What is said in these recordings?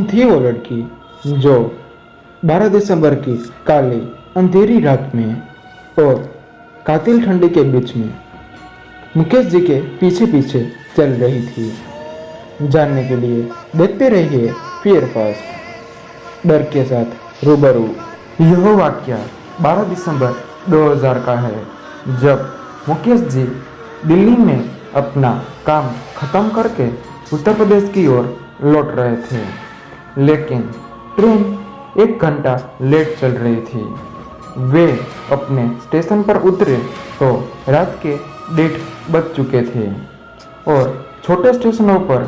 थी वो लड़की जो 12 दिसंबर की काली अंधेरी रात में और कातिल ठंडी के बीच में मुकेश जी के पीछे पीछे चल रही थी। जानने के लिए देखते रहिए फियर फास्ट, डर के साथ रूबरू। यह वाक्य 12 दिसंबर 2000 का है, जब मुकेश जी दिल्ली में अपना काम खत्म करके उत्तर प्रदेश की ओर लौट रहे थे, लेकिन ट्रेन 1 घंटा लेट चल रही थी। वे अपने स्टेशन पर उतरे तो रात के 1:30 बज चुके थे और छोटे स्टेशनों पर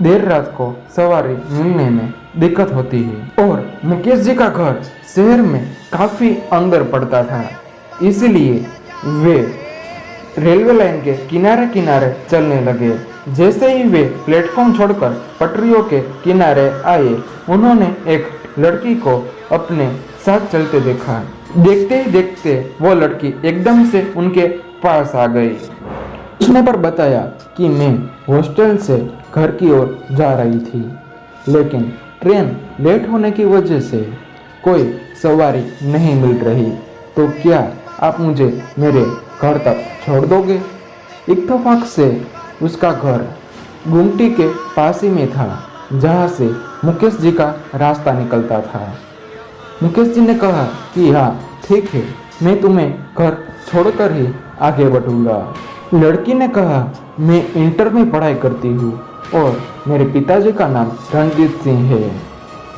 देर रात को सवारी मिलने में दिक्कत होती है और मुकेश जी का घर शहर में काफ़ी अंदर पड़ता था, इसलिए वे रेलवे लाइन के किनारे किनारे चलने लगे। जैसे ही वे प्लेटफॉर्म छोड़कर पटरियों के किनारे आए, उन्होंने एक लड़की को अपने साथ चलते देखा। देखते ही देखते वो लड़की एकदम से उनके पास आ गई। उसने पर बताया कि मैं हॉस्टल से घर की ओर जा रही थी, लेकिन ट्रेन लेट होने की वजह से कोई सवारी नहीं मिल रही, तो क्या आप मुझे मेरे घर तक छोड़ दोगे? इत्तेफाक से उसका घर गुमटी के पास ही में था, जहाँ से मुकेश जी का रास्ता निकलता था। मुकेश जी ने कहा कि हाँ ठीक है, मैं तुम्हें घर छोड़कर ही आगे बढ़ूंगा। लड़की ने कहा, मैं इंटर में पढ़ाई करती हूँ और मेरे पिताजी का नाम रणजीत सिंह है।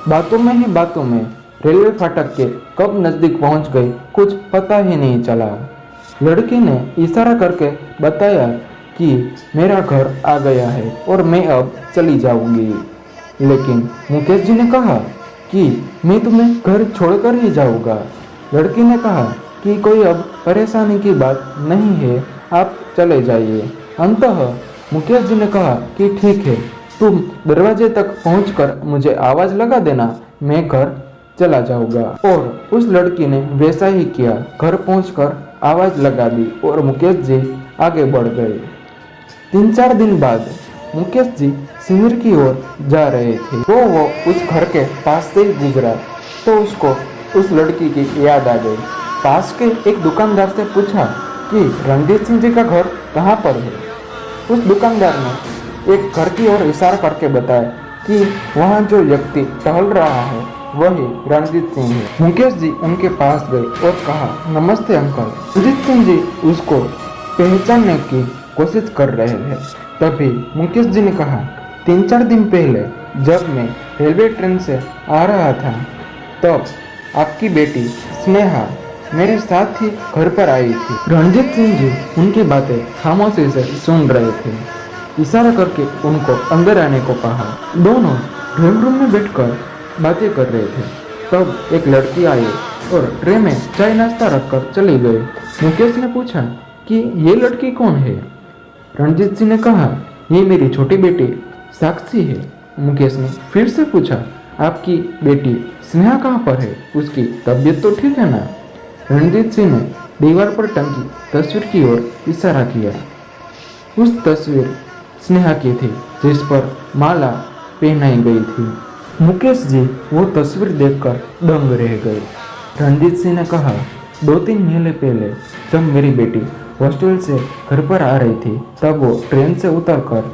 बातों में ही बातों में रेलवे फाटक के कब नज़दीक पहुँच गई कुछ पता ही नहीं चला। लड़की ने इशारा करके बताया कि मेरा घर आ गया है और मैं अब चली जाऊंगी, लेकिन मुकेश जी ने कहा कि मैं तुम्हें घर छोड़कर ही जाऊंगा। लड़की ने कहा कि कोई अब परेशानी की बात नहीं है, आप चले जाइए। अंततः मुकेश जी ने कहा कि ठीक है, तुम दरवाजे तक पहुंचकर मुझे आवाज़ लगा देना, मैं घर चला जाऊंगा। और उस लड़की ने वैसा ही किया। घर पहुंचकर आवाज़ लगा दी और मुकेश जी आगे बढ़ गए। 3-4 दिन बाद मुकेश जी शिविर की ओर जा रहे थे। वो उस घर के पास से ही गुजरा तो उसको उस लड़की की याद आ गई। पास के एक दुकानदार से पूछा कि रणजीत सिंह जी का घर कहाँ पर है। उस दुकानदार ने एक घर की ओर इशारा करके बताया कि वहाँ जो व्यक्ति टहल रहा है वही रणजीत सिंह है। मुकेश जी उनके पास गए और कहा, नमस्ते अंकल। रणजीत सिंह जी उसको पहचानने की कोशिश कर रहे थे। तभी मुकेश जी ने कहा, 3-4 दिन पहले जब मैं रेलवे ट्रेन से आ रहा था, तब आपकी बेटी स्नेहा मेरे साथ ही घर पर आई थी। रणजीत सिंह जी उनकी बातें खामोशी से सुन रहे थे। इशारा करके उनको अंदर आने को कहा। दोनों ड्राइंग रूम में बैठकर बातें कर रहे थे। तब एक लड़की आई और ट्रे में चाय नाश्ता रखकर चली गई। मुकेश ने पूछा कि ये लड़की कौन है? रणजीत सिंह ने कहा, ये मेरी छोटी बेटी साक्षी है। मुकेश ने फिर से पूछा, आपकी बेटी स्नेहा कहाँ पर है? उसकी तबीयत तो ठीक है ना? रणजीत सिंह ने दीवार पर टंगी तस्वीर की ओर इशारा किया। उस तस्वीर स्नेहा की थी, जिस पर माला पहनाई गई थी। मुकेश जी वो तस्वीर देखकर दंग रह गए। रणजीत सिंह ने कहा, 2-3 महीने पहले जब मेरी बेटी हॉस्टल से घर पर आ रही थी, तब वो ट्रेन से उतरकर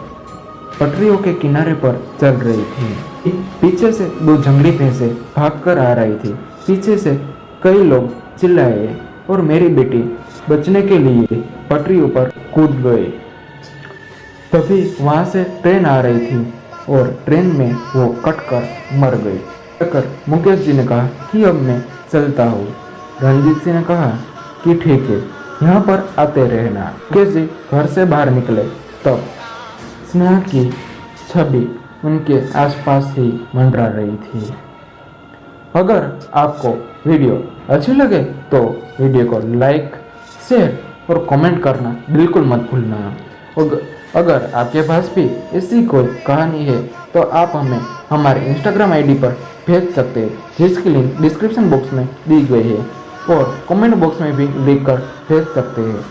पटरियों के किनारे पर चल रही थी। पीछे से 2 जंगली भैंसे भागकर आ रही थी। पीछे से कई लोग चिल्लाए और मेरी बेटी बचने के लिए पटरियों पर कूद गई। तभी वहाँ से ट्रेन आ रही थी और ट्रेन में वो कटकर मर गई। मुकेश जी ने कहा कि अब मैं चलता हूँ। रणजीत सिंह ने कहा कि ठीक है, यहाँ पर आते रहना। मुकेश जी घर से बाहर निकले तब स्नेहा की छवि उनके आसपास ही मंडरा रही थी। अगर आपको वीडियो अच्छी लगे तो वीडियो को लाइक, शेयर और कमेंट करना बिल्कुल मत भूलना। अगर आपके पास भी ऐसी कोई कहानी है तो आप हमें हमारे इंस्टाग्राम आईडी पर भेज सकते हैं, जिसकी लिंक डिस्क्रिप्शन बॉक्स में दी गई है, और कमेंट बॉक्स में भी लिख कर भेज सकते हैं।